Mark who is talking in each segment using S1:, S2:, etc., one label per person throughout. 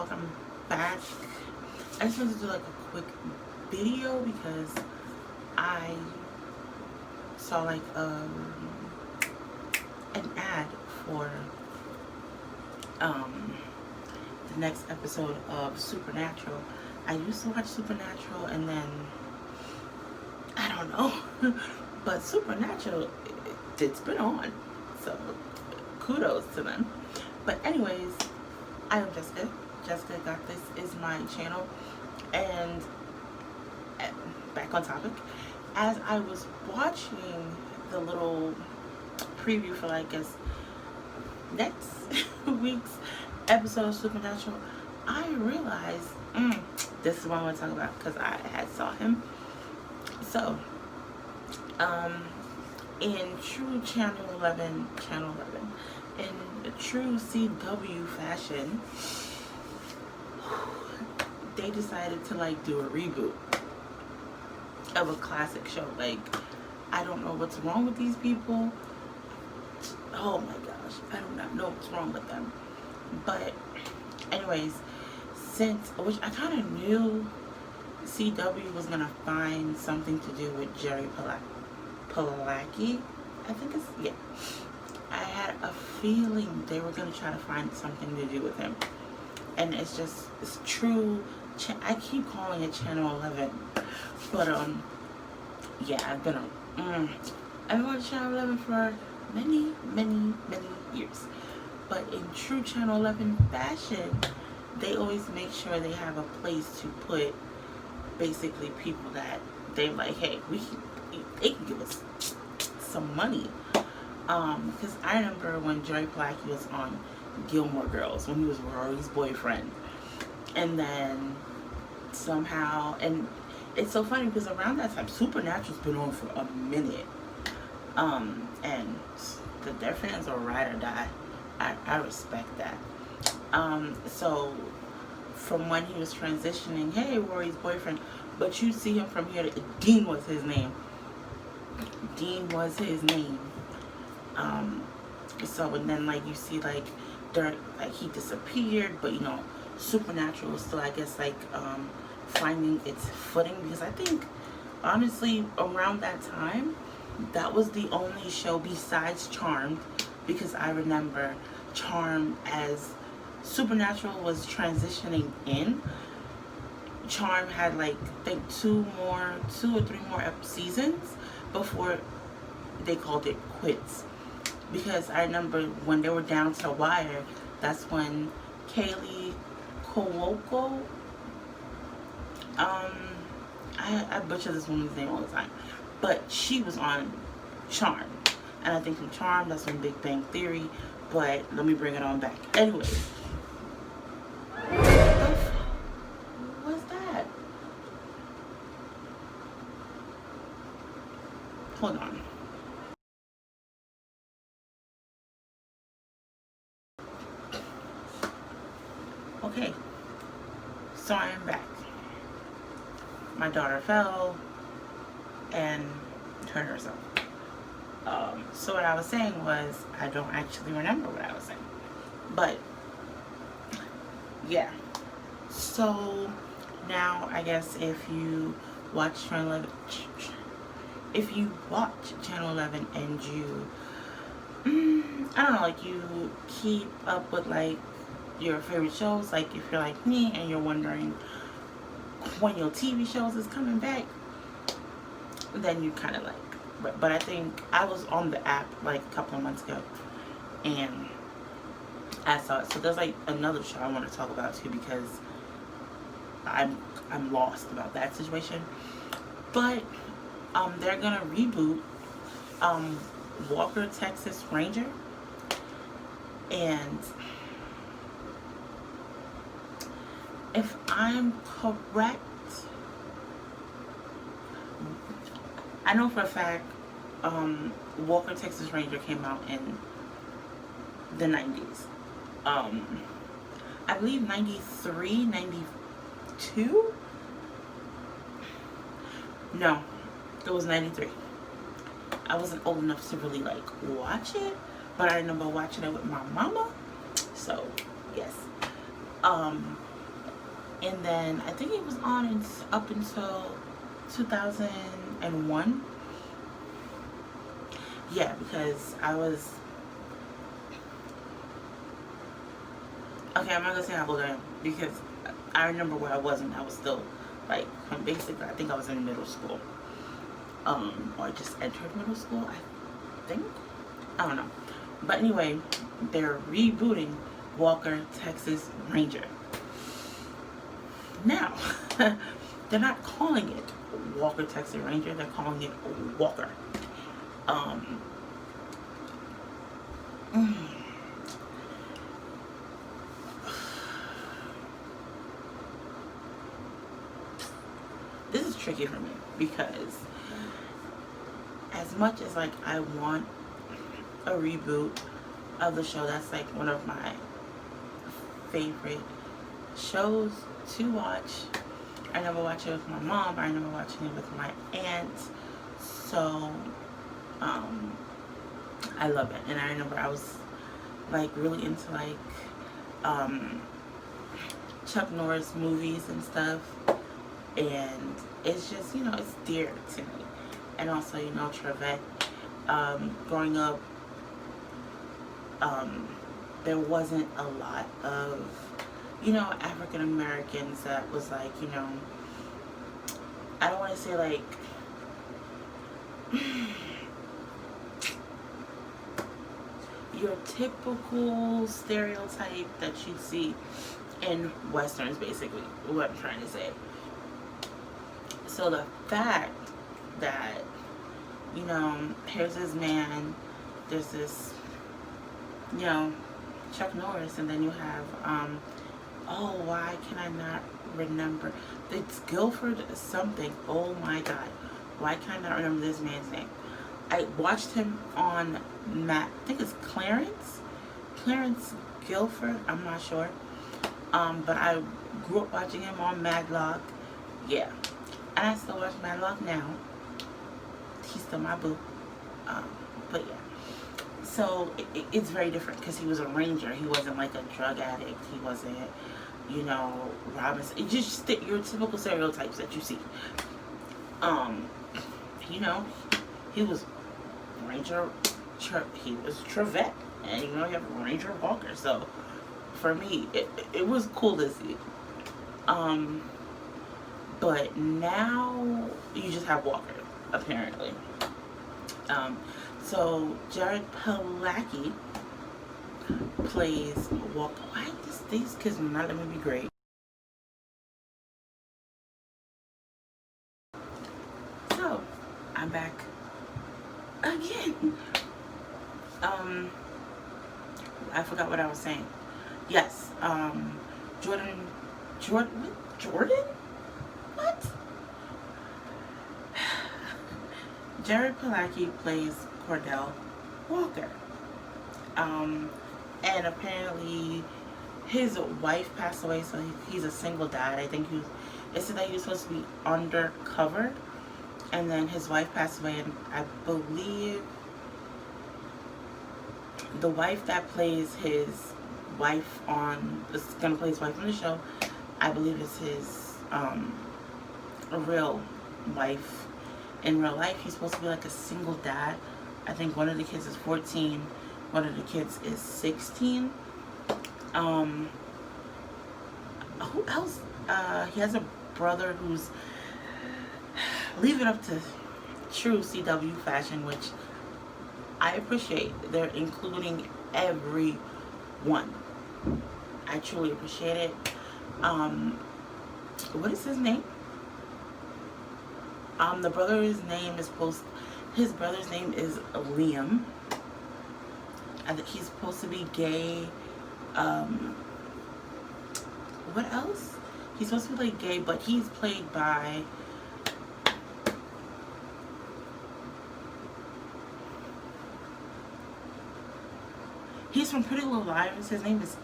S1: welcome back. I just wanted to do like a quick video because I saw like an ad for the next episode of Supernatural. I used to watch Supernatural and then I don't know, but Supernatural, it's been on, so kudos to them. But anyways, I am Jessica. Jessica Got This is my channel, and back on topic. As I was watching the little preview for, I guess, next week's episode of Supernatural, I realized this is what I want to talk about because I had saw him. So, in true Channel 11, in true CW fashion, they decided to like do a reboot of a classic show. Like, I don't know what's wrong with these people. Oh my gosh, I do not know what's wrong with them. But anyways, which I kind of knew CW was gonna find something to do with Jerry Palacki. I think it's, yeah. I had a feeling they were gonna try to find something to do with him. And it's true. I keep calling it Channel 11, but yeah, I've been on Channel 11 for many years. But in true Channel 11 fashion, they always make sure they have a place to put basically people that they're like, hey, they can give us some money. Because I remember when Jerry Palacki was on Gilmore Girls, when he was Rory's boyfriend, and then somehow, and it's so funny because around that time Supernatural's been on for a minute, and their fans are ride or die. I respect that. So from when he was transitioning, hey, Rory's boyfriend, but you see him from here, Dean was his name. So, and then like you see like he disappeared, but you know, Supernatural was still, I guess, like finding its footing, because I think honestly around that time that was the only show besides Charmed, because I remember Charmed, as Supernatural was transitioning in, Charmed had like I think two or three more seasons before they called it quits. Because I remember when they were down to wire, that's when Kaylee Cuoco, I butcher this woman's name all the time, but she was on Charmed, and I think from Charmed that's when Big Bang Theory. But let me bring it on back. Anyway, what's that? Hold on. Okay, so I am back. My daughter fell and hurt herself. So what I was saying was, I don't actually remember what I was saying. But, yeah. So, now, I guess if you watch Channel 11, and you, I don't know, like you keep up with like your favorite shows, like if you're like me and you're wondering when your TV shows is coming back, then you kind of like, but I think I was on the app like a couple of months ago and I saw it. So there's like another show I want to talk about too, because I'm lost about that situation. But they're gonna reboot Walker, Texas Ranger, and if I'm correct, I know for a fact Walker, Texas Ranger came out in the 90s. I believe 93, 92? No, it was 93. I wasn't old enough to really like watch it, but I remember watching it with my mama. So, yes. And then I think it was on up until 2001. Yeah, because I was, okay, I'm not gonna say how old I am because I remember where I was and I was still like, basically I think I was in middle school, or just entered middle school, I think. I don't know, but anyway, they're rebooting Walker Texas Ranger. Now, they're not calling it Walker Texas Ranger, they're calling it Walker. This is tricky for me because as much as like I want a reboot of the show, that's like one of my favorite shows to watch. I never watch it with my mom, I never watching it with my aunt. So I love it. And I remember I was like really into like Chuck Norris movies and stuff, and it's just, you know, it's dear to me. And also, you know, Trevette, growing up, there wasn't a lot of, you know, African Americans that was like, you know, I don't want to say like your typical stereotype that you see in westerns, basically what I'm trying to say. So the fact that, you know, here's this man, there's this, you know, Chuck Norris, and then you have oh, why can I not remember, it's Guilford something, oh my god, why can I not remember this man's name? I watched him on I think it's Clarence Guilford, I'm not sure, but I grew up watching him on Matlock. Yeah, and I still watch Matlock now. He's still my boo. But yeah, so it's very different because he was a ranger. He wasn't like a drug addict. He wasn't, you know, Robinson. It's just your typical stereotypes that you see. You know, he was Ranger. He was Trevette, and you know, you have Ranger Walker. So for me, it was cool to see. But now you just have Walker, apparently. So Jared Padalecki plays Walker. Why these kids not let me be great? So I'm back again. I forgot what I was saying. Yes, Jordan? What? Jared Padalecki plays Cordell Walker. And apparently his wife passed away, so he's a single dad. I think it said that he was supposed to be undercover, and then his wife passed away, and I believe the wife that plays his wife is gonna play his wife on the show, I believe is his a real wife. In real life, he's supposed to be like a single dad. I think one of the kids is 14, one of the kids is 16. Who else? He has a brother who's, leave it up to true CW fashion, which I appreciate. They're including everyone. I truly appreciate it. What is his name? The brother's name is his brother's name is Liam. I think he's supposed to be gay. What else? He's supposed to be like gay, but he's played by he's from Pretty Little Liars. His name is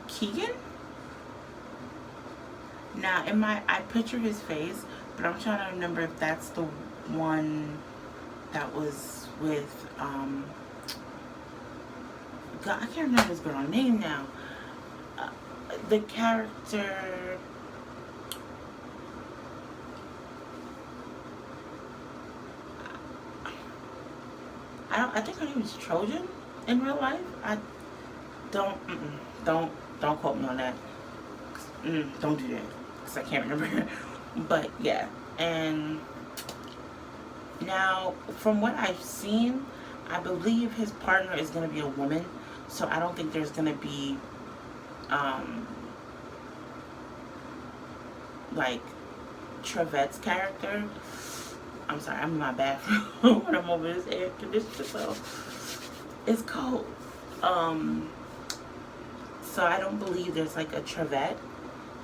S1: Keegan. Now, I picture his face, but I'm trying to remember if that's the one that was with, God, I can't remember his girl's name now. the character, I think her name is Trojan in real life. I don't, don't quote me on that. Don't do that, because I can't remember. But yeah, and now from what I've seen, I believe his partner is going to be a woman, so I don't think there's going to be like Trevette's character. I'm sorry, I'm in my bathroom when I'm over this air conditioner, so it's cold. So I don't believe there's like a Trevette.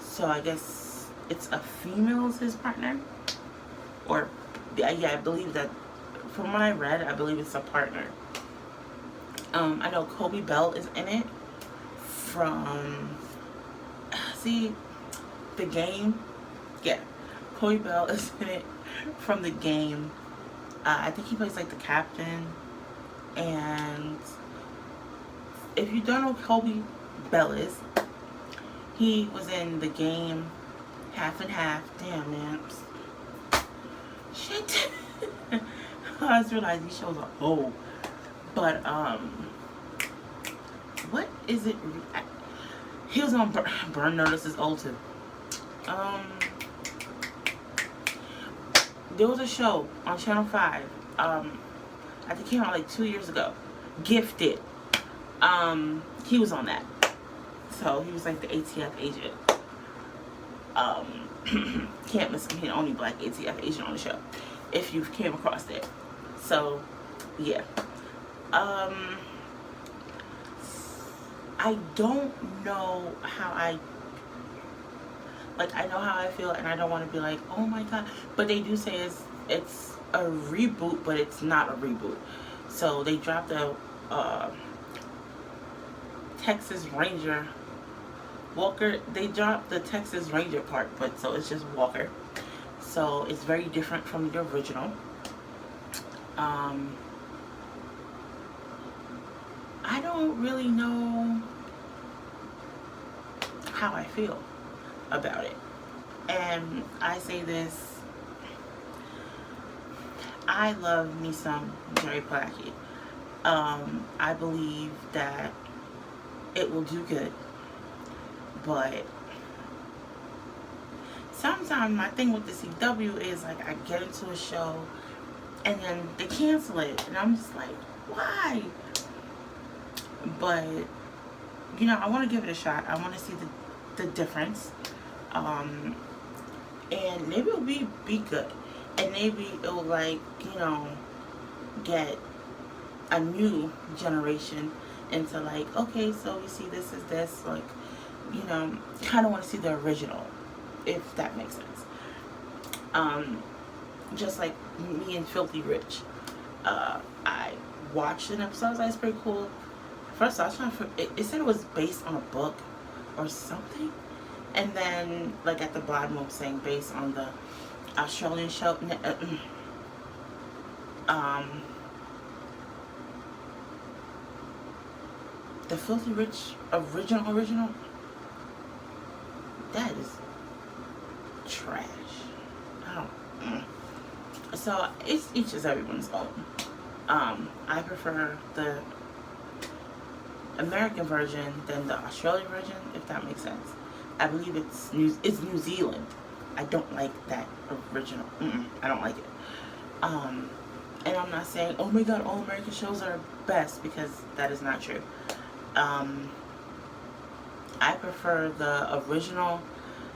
S1: So I guess it's a female as his partner, or yeah, I believe that. From what I read, I believe it's a partner. I know Kobe Bell is in it from, see, the game. Yeah, Kobe Bell is in it from the game. I think he plays like the captain. And if you don't know who Kobe Bell is, he was in the game Half and Half. Damn, man. Shit. I just realized these shows are old. But, what is it? He was on Burn Notice is old too. There was a show on Channel 5. I think it came out like 2 years ago. Gifted. He was on that. So he was like the ATF agent. Can't miss him. He's the only black ATF agent on the show, if you came across it. So, yeah. I don't know how I know how I feel, and I don't want to be like, oh my god. But they do say it's a reboot, but it's not a reboot. So they dropped a Texas Ranger Walker. They dropped the Texas Ranger part, but so it's just Walker. So it's very different from the original. I don't really know how I feel about it. And I say this, I love me some Jerry Palacky. I believe that it will do good. But sometimes my thing with the CW is like I get into a show and then they cancel it. And I'm just like, why? But, you know, I want to give it a shot. I want to see the difference. And maybe it'll be good. And maybe it'll, like, you know, get a new generation into, like, okay, so we see this is this. Like, you know, kind of want to see the original, if that makes sense. Just like me and Filthy Rich. I watched an episode. I was like, it's pretty cool. First, I was trying to. It said it was based on a book or something, and then like at the bottom, it was saying based on the Australian show. The Filthy Rich original. That is trash. I don't. So it's each is everyone's own. I prefer the American version than the Australian version, if that makes sense. I believe it's New Zealand. I don't like that original. I don't like it. And I'm not saying, oh my god, all American shows are best, because that is not true. I prefer the original.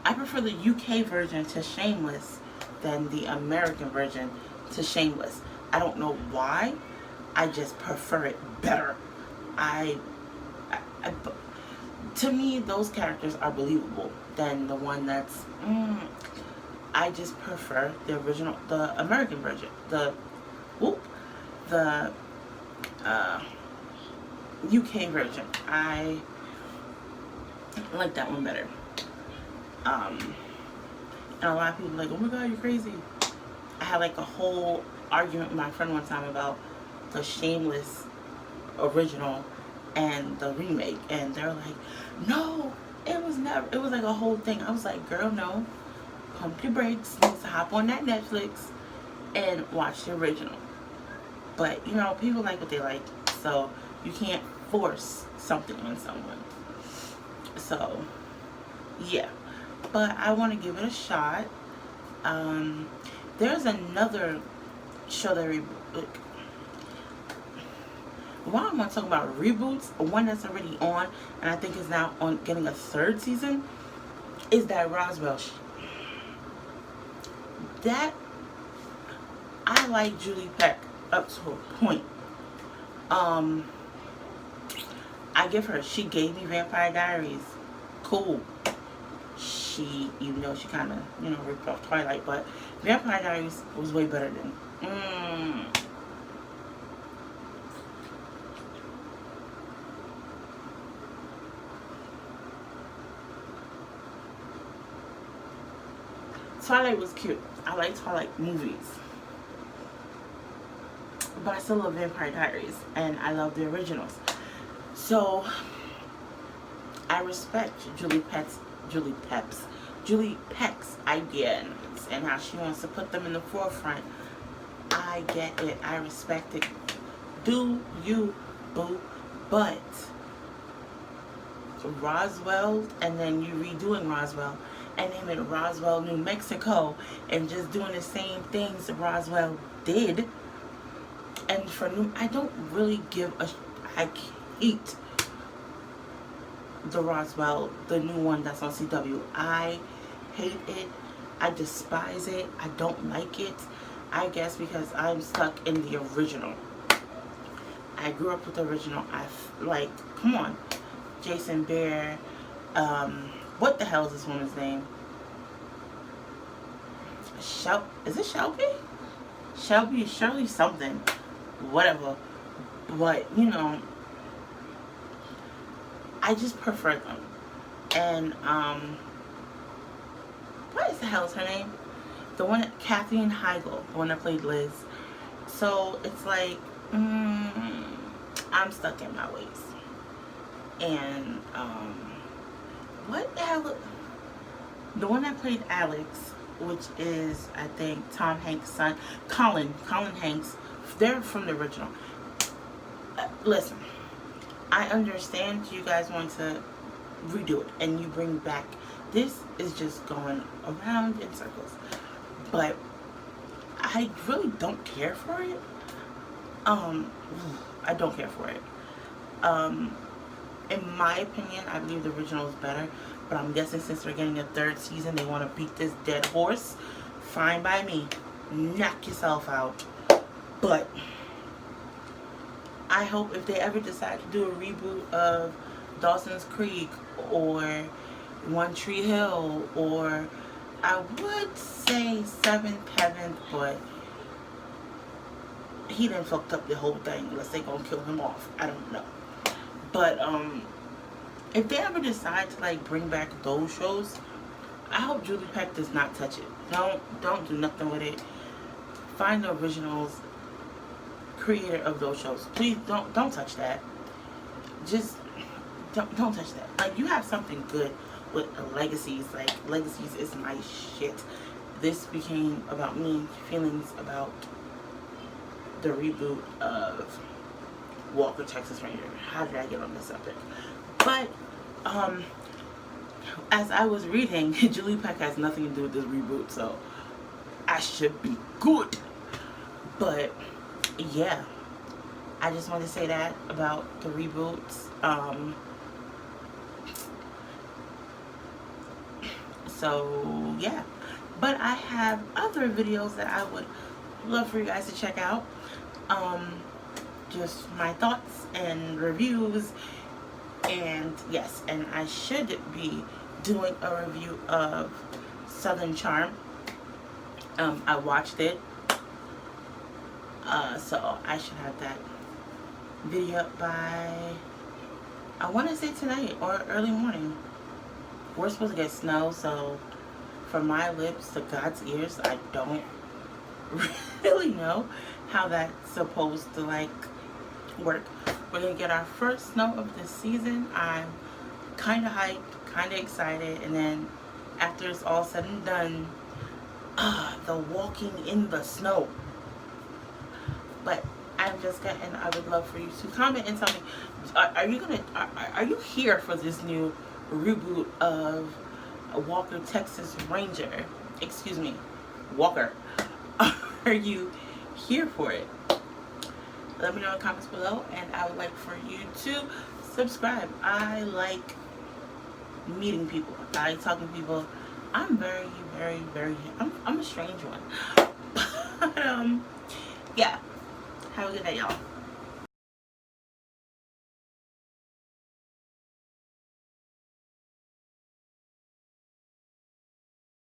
S1: I prefer the UK version to Shameless than the American version to Shameless. I don't know why. I just prefer it better. To me, those characters are believable than the one that's. I just prefer the original, the American version, the UK version. I like that one better. And a lot of people are like, oh my god, you're crazy. I had like a whole argument with my friend one time about the Shameless original and the remake, and they're like, no, It was never. It was like a whole thing. I was like, girl, no. Pump your brakes. Let's hop on that Netflix and watch the original. But you know, people like what they like, so you can't force something on someone. So yeah, but I want to give it a shot. There's another show that while I'm talking about reboots, one that's already on, and I think is now on getting a third season, is that Roswell. That I like Julie Peck up to a point. I give her. She gave me Vampire Diaries. Cool. She, even though she kind of, ripped off Twilight, but Vampire Diaries was way better than. Twilight was cute. I like Twilight movies. But I still love Vampire Diaries. And I love the originals. So, I respect Julie Peck's idea and how she wants to put them in the forefront. I get it. I respect it. Do you, boo? But Roswell, and then you redoing Roswell and naming it Roswell, New Mexico, and just doing the same things that Roswell did. And I don't really give a. I hate the Roswell, the new one that's on CW. I hate it. I despise it. I don't like it. I guess because I'm stuck in the original. I grew up with the original. Come on, Jason Bear. What the hell is this woman's name? Is it Shelby? Shirley something. Whatever. But, I just prefer them. And, what the hell is her name? The one, Katherine Heigl, the one that played Liz. So, it's like, I'm stuck in my ways. And, what the hell? The one that played Alex, which is, I think, Tom Hanks' son, Colin Hanks, they're from the original. Listen, I understand you guys want to redo it and you bring back. This is just going around in circles. But I really don't care for it. I don't care for it. In my opinion, I believe the original is better. But I'm guessing since they're getting a third season, they want to beat this dead horse. Fine by me. Knock yourself out. But I hope if they ever decide to do a reboot of Dawson's Creek or One Tree Hill, or I would say Seventh Heaven, but he done fucked up the whole thing unless they gonna kill him off. I don't know. But if they ever decide to bring back those shows, I hope Julie Peck does not touch it. Don't do nothing with it. Find the originals, creator of those shows. Please don't touch that. Just don't touch that. You have something good with Legacies. Legacies is my shit. This became about me, feelings about the reboot of Walker, Texas Ranger. How did I get on this subject? But as I was reading, Julie Peck has nothing to do with this reboot, so I should be good. But yeah, I just want to say that about the reboots. So yeah, but I have other videos that I would love for you guys to check out. Just my thoughts and reviews. And yes, and I should be doing a review of Southern Charm. I watched it. So I should have that video up by, I want to say tonight or early morning. We're supposed to get snow, so from my lips to God's ears, I don't really know how that's supposed to work. We're gonna get our first snow of the season. I'm kind of hyped kind of excited. And then after it's all said and done, the walking in the snow. But I'm Jessica, and I would love for you to comment and tell me, are you here for this new reboot of Walker Texas Ranger? Excuse me, Walker. Are you here for it? Let me know in the comments below, and I would like for you to subscribe. I like meeting people. I like talking to people. I'm very, I'm a strange one. But yeah. Have a good day, y'all.